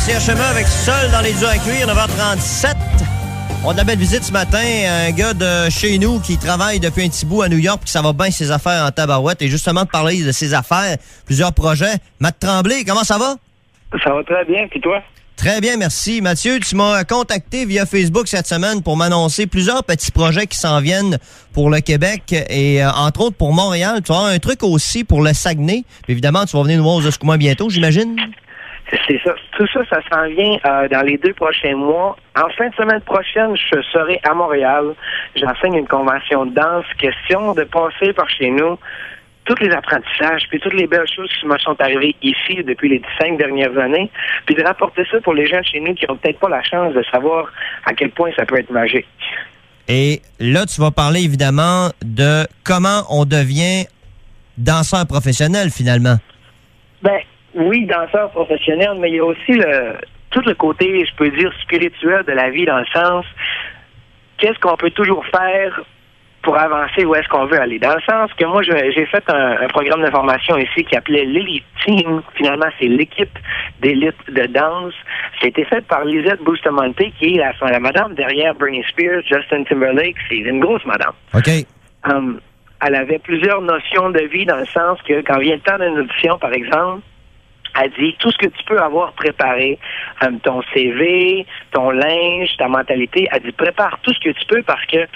CHME avec Seul dans les durs à cuire, 9h37. On a de la belle visite ce matin, un gars de chez nous qui travaille depuis un petit bout à New York, puis ça va bien ses affaires en tabarouette. Et justement, de parler de ses affaires, plusieurs projets. Matt Tremblay, comment ça va? Ça va très bien, puis toi? Très bien, merci. Mathieu, tu m'as contacté via Facebook cette semaine pour m'annoncer plusieurs petits projets qui s'en viennent pour le Québec et entre autres pour Montréal. Tu vas avoir un truc aussi pour le Saguenay. Puis évidemment, tu vas venir nous voir aux Escoumins bientôt, j'imagine? C'est ça. Tout ça, ça s'en vient dans les 2 prochains mois. En fin de semaine prochaine, je serai à Montréal. J'enseigne une convention de danse. Question de passer par chez nous tous les apprentissages, puis toutes les belles choses qui me sont arrivées ici depuis les 5 dernières années, puis de rapporter ça pour les gens de chez nous qui n'ont peut-être pas la chance de savoir à quel point ça peut être magique. Et là, tu vas parler évidemment de comment on devient danseur professionnel, finalement. Ben, oui, danseur professionnel, mais il y a aussi tout le côté, je peux dire, spirituel de la vie, dans le sens, qu'est-ce qu'on peut toujours faire pour avancer où est-ce qu'on veut aller. Dans le sens que moi, j'ai fait un programme de formation ici qui appelait l'Elite Team. Finalement, c'est l'équipe d'élite de danse. Ça a été fait par Lisette Bustamante, qui est la madame derrière Britney Spears, Justin Timberlake. C'est une grosse madame. OK. Elle avait plusieurs notions de vie, dans le sens que quand vient le temps d'une audition, par exemple, elle dit tout ce que tu peux avoir préparé, ton CV, ton linge, ta mentalité. Elle dit prépare tout ce que tu peux, parce que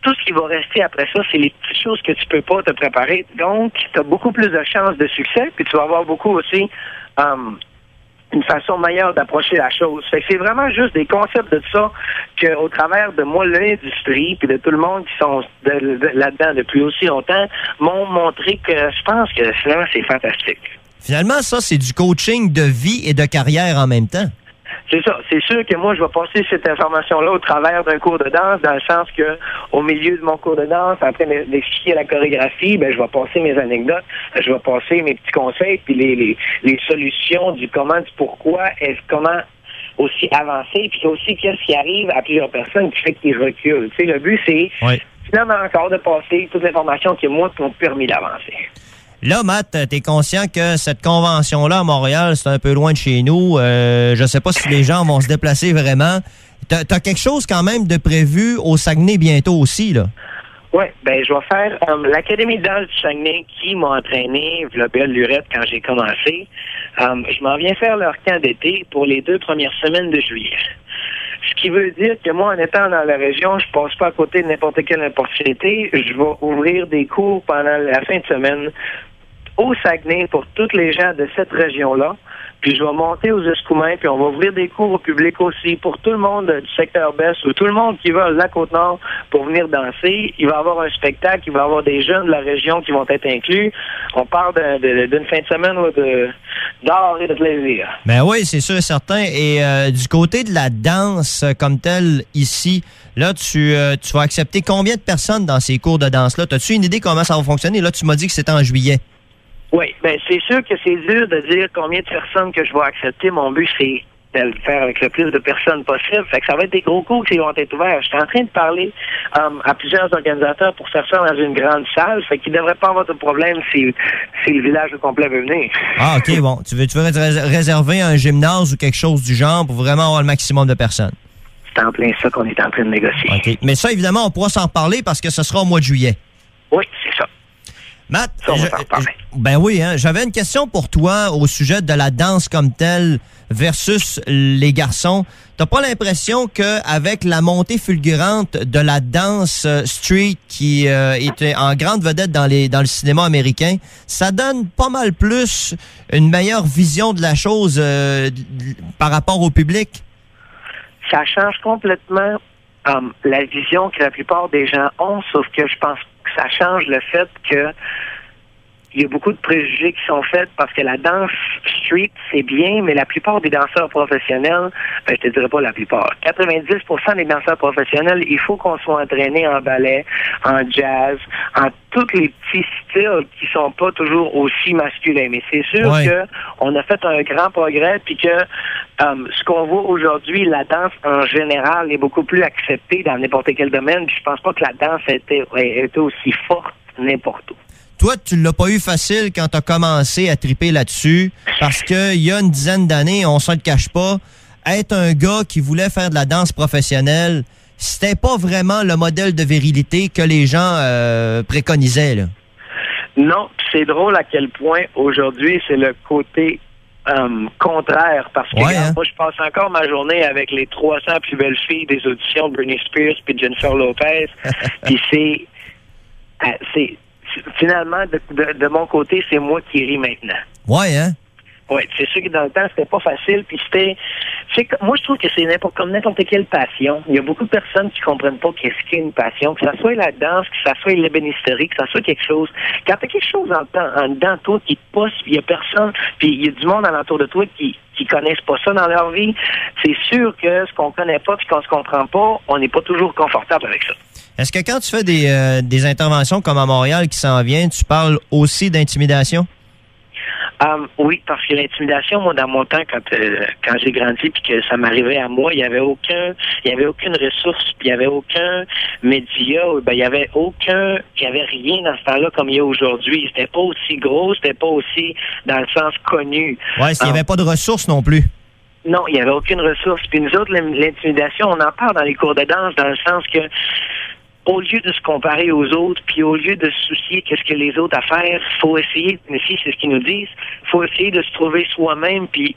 tout ce qui va rester après ça, c'est les petites choses que tu peux pas te préparer. Donc, tu as beaucoup plus de chances de succès, puis tu vas avoir beaucoup aussi une façon meilleure d'approcher la chose. Fait que c'est vraiment juste des concepts de ça qu'au travers de moi, l'industrie, puis de tout le monde qui sont là-dedans depuis aussi longtemps, m'ont montré que je pense que finalement, c'est fantastique. Finalement, ça, c'est du coaching de vie et de carrière en même temps. C'est ça. C'est sûr que moi, je vais passer cette information-là au travers d'un cours de danse, dans le sens que, au milieu de mon cours de danse, après d'expliquer la chorégraphie, ben, je vais passer mes anecdotes, je vais passer mes petits conseils, puis les solutions du comment, du pourquoi, et comment aussi avancer, puis aussi qu'est-ce qui arrive à plusieurs personnes qui fait qu'ils reculent. Tu sais, le but, c'est finalement encore de passer toute l'information qui, moi, m'ont permis d'avancer. Là, Matt, t'es conscient que cette convention-là à Montréal, c'est un peu loin de chez nous. Je sais pas si les gens vont se déplacer vraiment. T'as quelque chose quand même de prévu au Saguenay bientôt aussi, là? Oui, ben je vais faire l'Académie de danse du Saguenay qui m'a entraîné, la belle lurette, quand j'ai commencé. Je m'en viens faire leur camp d'été pour les 2 premières semaines de juillet. Ce qui veut dire que moi, en étant dans la région, je passe pas à côté de n'importe quelle opportunité. Je vais ouvrir des cours pendant la fin de semaine au Saguenay pour tous les gens de cette région-là. Puis je vais monter aux Escoumins, puis on va ouvrir des cours au public aussi pour tout le monde du secteur baisse ou tout le monde qui va à la Côte-Nord pour venir danser. Il va y avoir un spectacle, il va y avoir des jeunes de la région qui vont être inclus. On parle d'une fin de semaine d'art et de plaisir. Ben oui, c'est sûr et certain. Et du côté de la danse comme telle ici, là, tu vas accepter combien de personnes dans ces cours de danse-là? As-tu une idée comment ça va fonctionner? Là, tu m'as dit que c'était en juillet. Oui, bien, c'est sûr que c'est dur de dire combien de personnes que je vais accepter. Mon but, c'est de le faire avec le plus de personnes possible. Fait que ça va être des gros cours qui vont être ouverts. Je suis en train de parler à plusieurs organisateurs pour faire ça dans une grande salle. Fait qu'il ne devrait pas avoir de problème si le village au complet veut venir. Ah, OK, bon. Tu veux réserver un gymnase ou quelque chose du genre pour vraiment avoir le maximum de personnes? C'est en plein ça qu'on est en train de négocier. OK. Mais ça, évidemment, on pourra s'en reparler parce que ce sera au mois de juillet. Oui, c'est ça. Matt, ben oui, hein, j'avais une question pour toi au sujet de la danse comme telle versus les garçons. T'as pas l'impression qu'avec la montée fulgurante de la danse street qui était en grande vedette dans le cinéma américain, ça donne pas mal plus une meilleure vision de la chose par rapport au public? Ça change complètement la vision que la plupart des gens ont, sauf que je pense que ça change le fait que il y a beaucoup de préjugés qui sont faits parce que la danse street, c'est bien, mais la plupart des danseurs professionnels, je te dirais pas la plupart, 90% des danseurs professionnels, il faut qu'on soit entraîné en ballet, en jazz, en tous les petits styles qui sont pas toujours aussi masculins. Mais c'est sûr que on a fait un grand progrès, puis que ce qu'on voit aujourd'hui, la danse en général est beaucoup plus acceptée dans n'importe quel domaine. Puis je pense pas que la danse était aussi forte n'importe où. toi, tu l'as pas eu facile quand tu as commencé à triper là-dessus, parce qu'il y a une dizaine d'années, on s'en le cache pas, être un gars qui voulait faire de la danse professionnelle, c'était pas vraiment le modèle de virilité que les gens préconisaient, là. Non, c'est drôle à quel point aujourd'hui, c'est le côté contraire, parce que moi, je passe encore ma journée avec les 300 plus belles filles des auditions de Britney Spears puis Jennifer Lopez, puis c'est finalement, de mon côté, c'est moi qui ris maintenant. Ouais, hein? Oui, c'est sûr que dans le temps, c'était pas facile, puis moi, je trouve que c'est comme n'importe quelle passion. Il y a beaucoup de personnes qui comprennent pas qu'est-ce qu'est une passion, que ça soit la danse, que ça soit l'ébénisterie, que ça soit quelque chose. Quand t'as quelque chose en dedans de toi qui te pousse, puis il y a personne, puis il y a du monde alentour de toi qui connaissent pas ça dans leur vie, c'est sûr que ce qu'on connaît pas puis qu'on se comprend pas, on n'est pas toujours confortable avec ça. Est-ce que quand tu fais des interventions comme à Montréal qui s'en vient, tu parles aussi d'intimidation? Oui, parce que l'intimidation, moi, dans mon temps, quand j'ai grandi puis que ça m'arrivait à moi, il y avait aucune ressource, puis il y avait aucun média, il y avait rien dans ce temps-là comme il y a aujourd'hui. C'était pas aussi gros, c'était pas aussi dans le sens connu. Ouais, il n'y avait pas de ressources non plus. Non, il n'y avait aucune ressource. Puis nous autres, l'intimidation, on en parle dans les cours de danse, dans le sens que au lieu de se comparer aux autres, puis au lieu de se soucier qu'est-ce que les autres à faire, faut essayer, mais si c'est ce qu'ils nous disent, faut essayer de se trouver soi-même, puis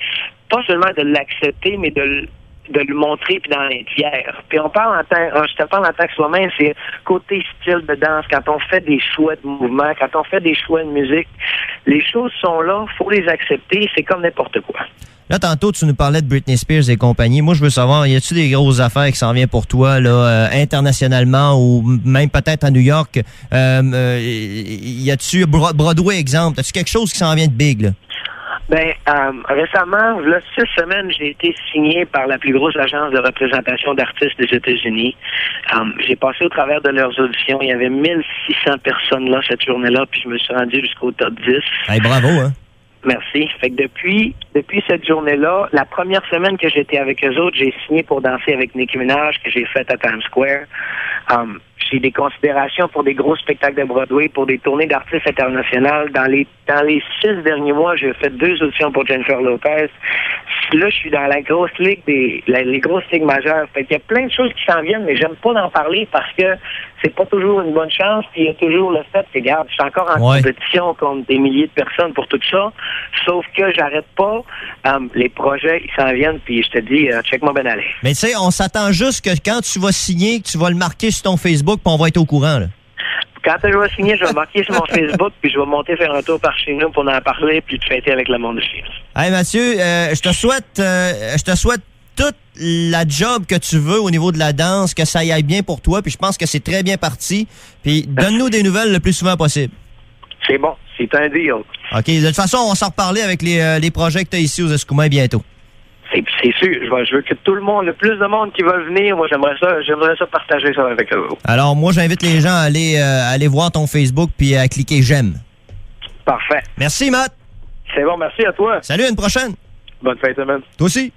pas seulement de l'accepter, mais de le montrer puis d'en être fier. Puis je te parle en tant que soi-même, c'est côté style de danse, quand on fait des choix de mouvement, quand on fait des choix de musique, les choses sont là, faut les accepter, c'est comme n'importe quoi. Là, tantôt, tu nous parlais de Britney Spears et compagnie. Moi, je veux savoir, y a-tu des grosses affaires qui s'en viennent pour toi, là, internationalement ou même peut-être à New York? Y a-tu Broadway, exemple? As-tu quelque chose qui s'en vient de big, là? Récemment, là, 6 semaines, j'ai été signé par la plus grosse agence de représentation d'artistes des États-Unis. J'ai passé au travers de leurs auditions. Il y avait 1600 personnes là cette journée-là, puis je me suis rendu jusqu'au top 10. Hey, bravo, hein? Merci. Fait que depuis cette journée-là, la première semaine que j'étais avec eux autres, j'ai signé pour danser avec Nicki Minaj, que j'ai fait à Times Square. J'ai des considérations pour des gros spectacles de Broadway, pour des tournées d'artistes internationales. Dans les 6 derniers mois, j'ai fait 2 auditions pour Jennifer Lopez. Là, je suis dans la grosse ligue les grosses ligues majeures. Fait qu'il y a plein de choses qui s'en viennent, mais j'aime pas d'en parler parce que c'est pas toujours une bonne chance. Puis il y a toujours le fait que, regarde, je suis encore en compétition contre des milliers de personnes pour tout ça. Sauf que j'arrête pas. Les projets, ils s'en viennent, puis je te dis, check-moi ben aller. Mais tu sais, on s'attend juste que quand tu vas signer, que tu vas le marquer sur ton Facebook, puis on va être au courant, là. Quand je vais signer, je vais marquer sur mon Facebook, puis je vais monter faire un tour par chez nous pour en parler, puis te fêter avec le monde de Cheers. Hey Mathieu, je te souhaite toute la job que tu veux au niveau de la danse, que ça y aille bien pour toi, puis je pense que c'est très bien parti. Puis donne-nous des nouvelles le plus souvent possible. C'est bon, c'est un deal. OK, de toute façon, on va s'en reparler avec les projets que tu as ici aux Escoumins bientôt. C'est sûr, je veux que tout le monde, le plus de monde qui va venir, moi j'aimerais ça partager ça avec eux. Alors moi j'invite les gens à aller voir ton Facebook puis à cliquer j'aime. Parfait. Merci Matt. C'est bon, merci à toi. Salut, à une prochaine. Bonne fin de semaine. Toi aussi.